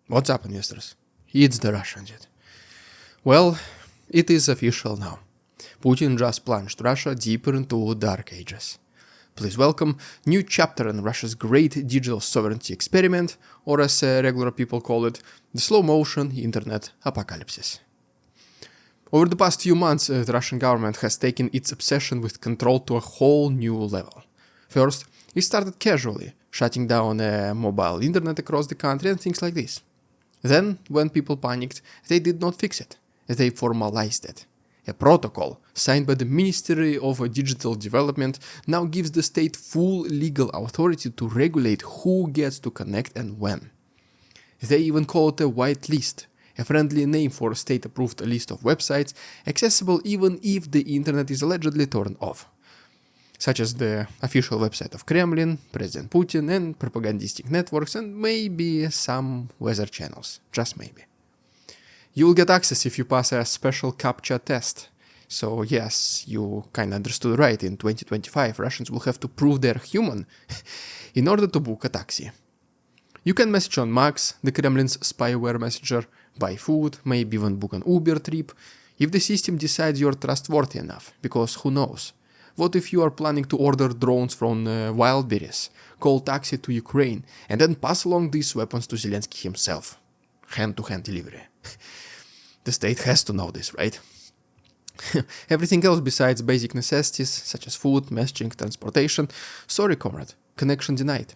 What's up, investors? It's the Russian jet. Well, it is official now. Putin just plunged Russia deeper into dark ages. Please welcome new chapter in Russia's great digital sovereignty experiment, or as regular people call it, the slow-motion internet apocalypse. Over the past few months, the Russian government has taken its obsession with control to a whole new level. First, it started casually, shutting down mobile internet across the country and things like this. Then, when people panicked, they did not fix it. They formalized it. A protocol signed by the Ministry of Digital Development now gives the state full legal authority to regulate who gets to connect and when. They even call it a white list, a friendly name for a state-approved list of websites accessible even if the internet is allegedly turned off, such as the official website of Kremlin, President Putin, and propagandistic networks, and maybe some weather channels, just maybe. You will get access if you pass a special CAPTCHA test. So yes, you kinda understood right, in 2025 Russians will have to prove they're human in order to book a taxi. You can message on Max, the Kremlin's spyware messenger, buy food, maybe even book an Uber trip, if the system decides you're trustworthy enough, because who knows? What if you are planning to order drones from Wildberries, call taxi to Ukraine, and then pass along these weapons to Zelensky himself? Hand-to-hand delivery. The state has to know this, right? Everything else besides basic necessities, such as food, messaging, transportation, sorry comrade, connection denied.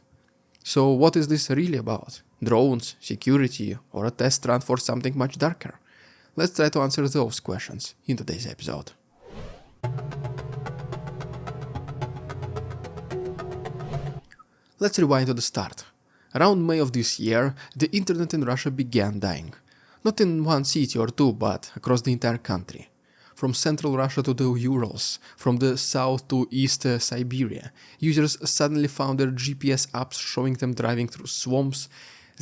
So what is this really about? Drones, security, or a test run for something much darker? Let's try to answer those questions in today's episode. Let's rewind to the start. Around May of this year, the internet in Russia began dying. Not in one city or two, but across the entire country. From central Russia to the Urals, from the south to east Siberia, users suddenly found their GPS apps showing them driving through swamps,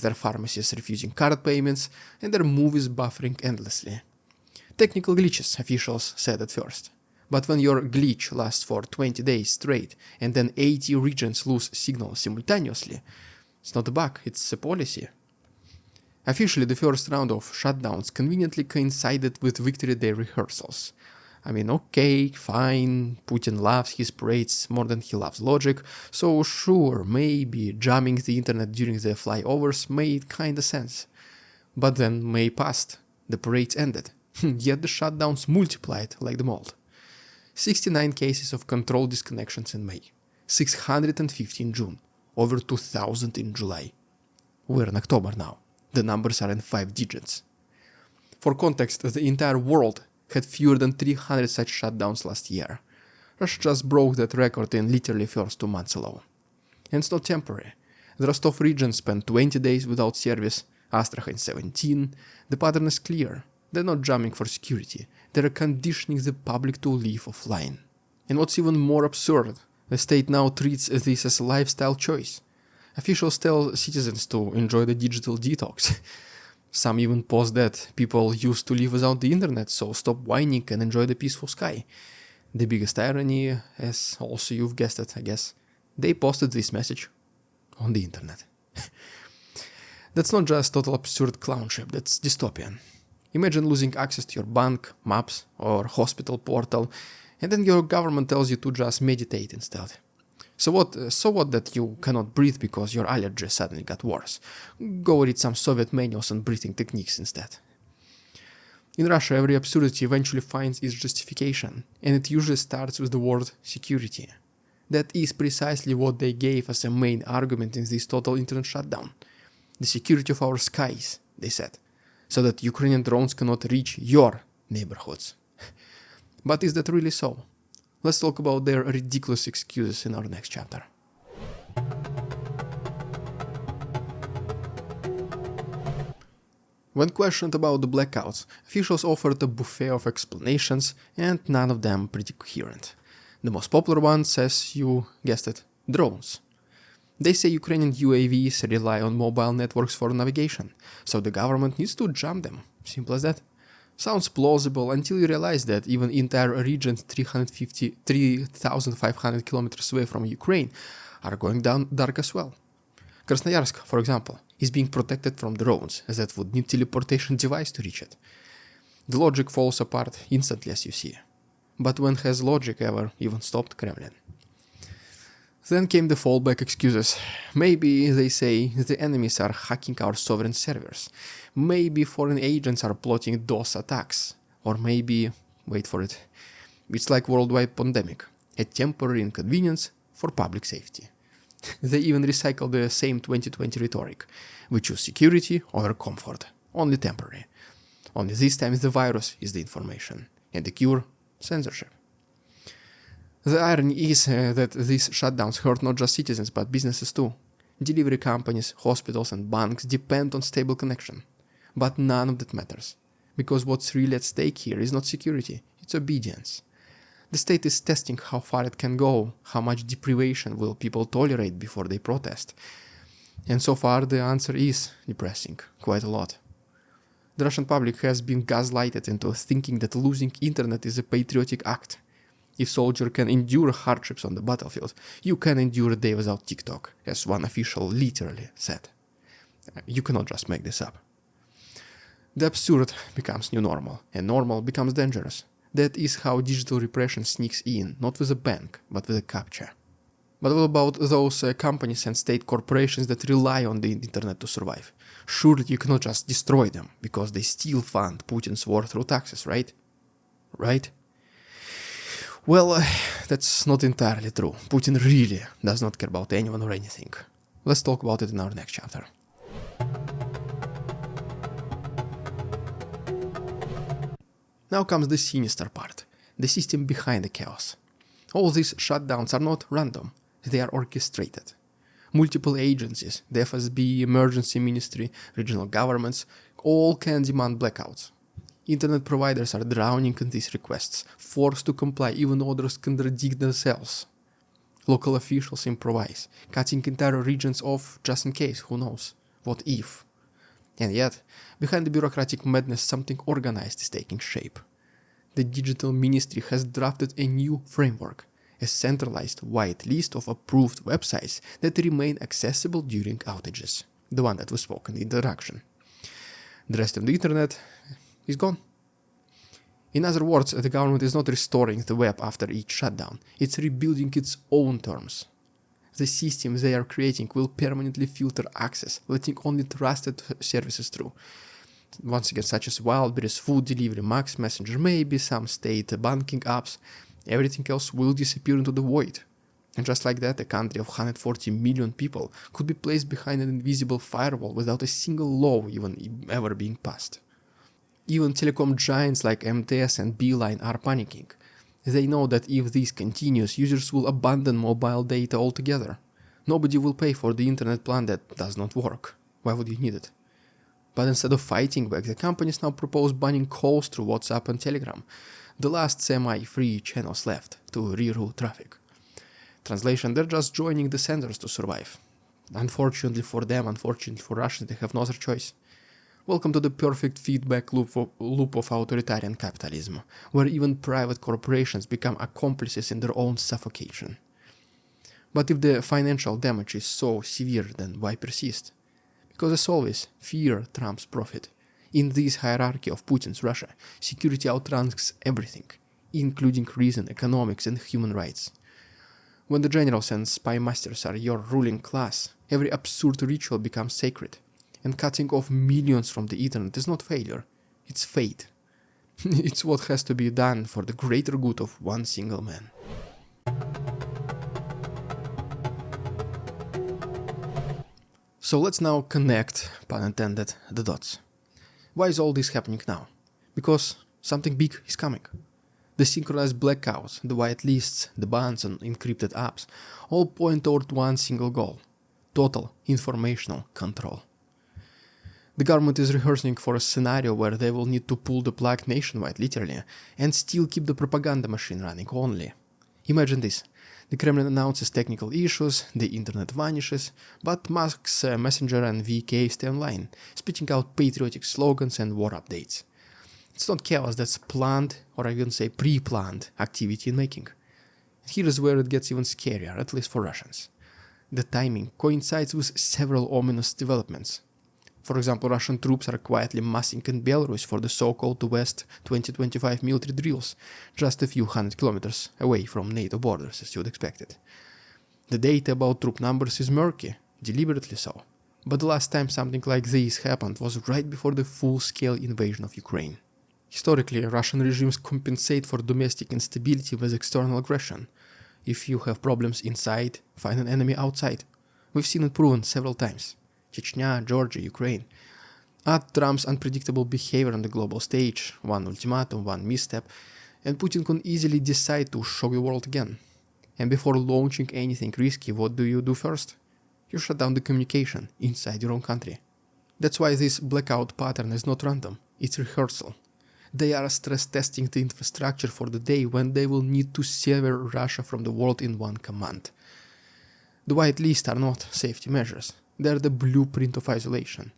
their pharmacies refusing card payments, and their movies buffering endlessly. Technical glitches, officials said at first. But when your glitch lasts for 20 days straight and then 80 regions lose signal simultaneously, it's not a bug, it's a policy. Officially, the first round of shutdowns conveniently coincided with Victory Day rehearsals. I mean, okay, fine, Putin loves his parades more than he loves logic, so sure, maybe jamming the internet during the flyovers made kinda sense. But then May passed, the parades ended, yet the shutdowns multiplied like the mold. 69 cases of controlled disconnections in May, 650 in June, over 2,000 in July. We're in October now. The numbers are in 5 digits. For context, the entire world had fewer than 300 such shutdowns last year. Russia just broke that record in literally first 2 months alone. And it's not temporary. The Rostov region spent 20 days without service, Astrakhan 17. The pattern is clear. They're not jamming for security, they're conditioning the public to live offline. And what's even more absurd, the state now treats this as a lifestyle choice. Officials tell citizens to enjoy the digital detox. Some even post that people used to live without the internet, so stop whining and enjoy the peaceful sky. The biggest irony, as also you've guessed it, I guess, they posted this message on the internet. That's not just total absurd clownship, that's dystopian. Imagine losing access to your bank, maps, or hospital portal, and then your government tells you to just meditate instead. So what that you cannot breathe because your allergy suddenly got worse? Go read some Soviet manuals on breathing techniques instead. In Russia, every absurdity eventually finds its justification, and it usually starts with the word security. That is precisely what they gave as a main argument in this total internet shutdown. The security of our skies, they said, so that Ukrainian drones cannot reach your neighborhoods. But is that really so? Let's talk about their ridiculous excuses in our next chapter. When questioned about the blackouts, officials offered a buffet of explanations, and none of them pretty coherent. The most popular one says, you guessed it, drones. They say Ukrainian UAVs rely on mobile networks for navigation, so the government needs to jam them. Simple as that. Sounds plausible until you realize that even entire regions 3,500 kilometers away from Ukraine are going down dark as well. Krasnoyarsk, for example, is being protected from drones, as that would need teleportation device to reach it. The logic falls apart instantly, as you see. But when has logic ever even stopped Kremlin? Then came the fallback excuses. Maybe, they say, the enemies are hacking our sovereign servers. Maybe foreign agents are plotting DOS attacks. Or maybe, wait for it, it's like worldwide pandemic, a temporary inconvenience for public safety. They even recycle the same 2020 rhetoric. We choose security over comfort, only temporary. Only this time the virus is the information, and the cure, censorship. The irony is that these shutdowns hurt not just citizens but businesses too. Delivery companies, hospitals and banks depend on stable connection. But none of that matters, because what's really at stake here is not security, it's obedience. The state is testing how far it can go, how much deprivation will people tolerate before they protest. And so far the answer is depressing, quite a lot. The Russian public has been gaslighted into thinking that losing internet is a patriotic act. If soldier can endure hardships on the battlefield, you can endure a day without TikTok, as one official literally said. You cannot just make this up. The absurd becomes new normal, and normal becomes dangerous. That is how digital repression sneaks in, not with a bang, but with a capture. But what about those companies and state corporations that rely on the internet to survive? Surely you cannot just destroy them, because they still fund Putin's war through taxes, right? Right? Well, that's not entirely true. Putin really does not care about anyone or anything. Let's talk about it in our next chapter. Now comes the sinister part, the system behind the chaos. All these shutdowns are not random, they are orchestrated. Multiple agencies, the FSB, emergency ministry, regional governments, all can demand blackouts. Internet providers are drowning in these requests, forced to comply even orders contradict themselves. Local officials improvise, cutting entire regions off just in case, who knows, what if? And yet, behind the bureaucratic madness something organized is taking shape. The digital ministry has drafted a new framework, a centralized white list of approved websites that remain accessible during outages, the one that was spoken in the introduction. The rest of the internet is gone. In other words, the government is not restoring the web after each shutdown, it's rebuilding its own terms. The system they are creating will permanently filter access, letting only trusted services through. Once again, such as Wildberries, food delivery, Max Messenger, maybe some state banking apps, everything else will disappear into the void. And just like that, a country of 140 million people could be placed behind an invisible firewall without a single law even ever being passed. Even telecom giants like MTS and Beeline are panicking. They know that if this continues, users will abandon mobile data altogether. Nobody will pay for the internet plan that does not work. Why would you need it? But instead of fighting back, the companies now propose banning calls through WhatsApp and Telegram, the last semi-free channels left to reroute traffic. Translation, they're just joining the senders to survive. Unfortunately for them, unfortunately for Russians, they have no other choice. Welcome to the perfect feedback loop of authoritarian capitalism, where even private corporations become accomplices in their own suffocation. But if the financial damage is so severe, then why persist? Because as always, fear trumps profit. In this hierarchy of Putin's Russia, security outranks everything, including reason, economics and human rights. When the generals and spy masters are your ruling class, every absurd ritual becomes sacred. And cutting off millions from the internet is not failure, it's fate. It's what has to be done for the greater good of one single man. So let's now connect, pun intended, the dots. Why is all this happening now? Because something big is coming. The synchronized blackouts, the white lists, the bans on encrypted apps, all point toward one single goal: total informational control. The government is rehearsing for a scenario where they will need to pull the plug nationwide, literally, and still keep the propaganda machine running only. Imagine this. The Kremlin announces technical issues, the internet vanishes, but Musk's Messenger and VK stay online, spitting out patriotic slogans and war updates. It's not chaos, that's planned, or I can say pre-planned, activity in making. Here is where it gets even scarier, at least for Russians. The timing coincides with several ominous developments. For example, Russian troops are quietly massing in Belarus for the so-called West 2025 military drills, just a few hundred kilometers away from NATO borders, as you'd expect it. The data about troop numbers is murky, deliberately so. But the last time something like this happened was right before the full-scale invasion of Ukraine. Historically, Russian regimes compensate for domestic instability with external aggression. If you have problems inside, find an enemy outside. We've seen it proven several times. Chechnya, Georgia, Ukraine. Add Trump's unpredictable behavior on the global stage, one ultimatum, one misstep, and Putin can easily decide to shock the world again. And before launching anything risky, what do you do first? You shut down the communication inside your own country. That's why this blackout pattern is not random, it's rehearsal. They are stress testing the infrastructure for the day when they will need to sever Russia from the world in one command. The white list are not safety measures, they are the blueprint of isolation.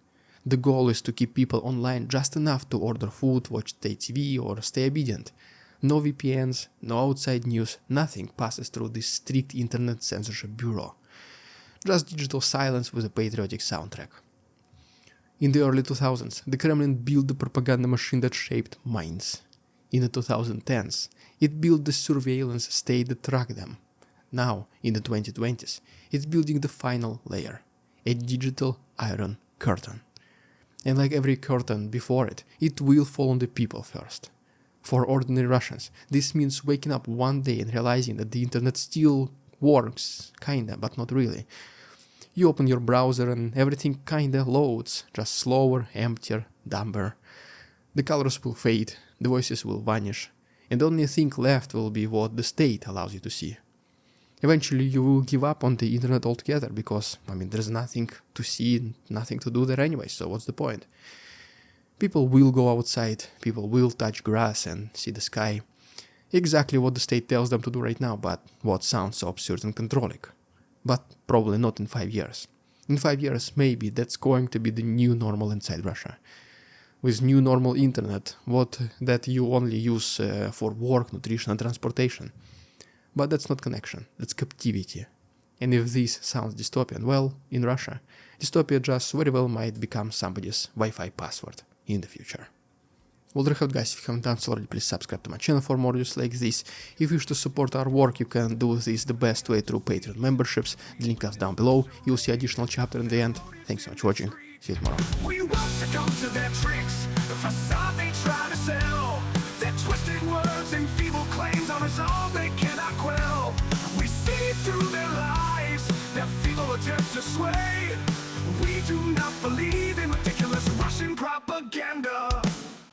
The goal is to keep people online just enough to order food, watch state TV or stay obedient. No VPNs, no outside news, nothing passes through this strict internet censorship bureau. Just digital silence with a patriotic soundtrack. In the early 2000s, the Kremlin built the propaganda machine that shaped minds. In the 2010s, it built the surveillance state that tracked them. Now, in the 2020s, it's building the final layer, a digital iron curtain. And like every curtain before it, it will fall on the people first. For ordinary Russians, this means waking up one day and realizing that the internet still works, kinda, but not really. You open your browser and everything kinda loads, just slower, emptier, dumber. The colors will fade, the voices will vanish, and the only thing left will be what the state allows you to see. Eventually you will give up on the internet altogether because, there's nothing to see, nothing to do there anyway, so what's the point? People will go outside, people will touch grass and see the sky. Exactly what the state tells them to do right now, but what sounds so absurd and controlling. But probably not in 5 years. In 5 years, maybe that's going to be the new normal inside Russia. With new normal internet, that you only use for work, nutrition and transportation. But that's not connection, that's captivity. And if this sounds dystopian, well, in Russia, dystopia just very well might become somebody's Wi-Fi password in the future. Well, there you have it, guys. If you haven't done so already, please subscribe to my channel for more videos like this. If you wish to support our work, you can do this the best way through Patreon memberships. The link is down below. You'll see additional chapter in the end. Thanks so much for watching. See you tomorrow. We won't succumb to their tricks, the facade they try to sell. Their twisted words and feeble claims on us all they cannot quell. We see through their lies, their feeble attempts to sway. We do not believe in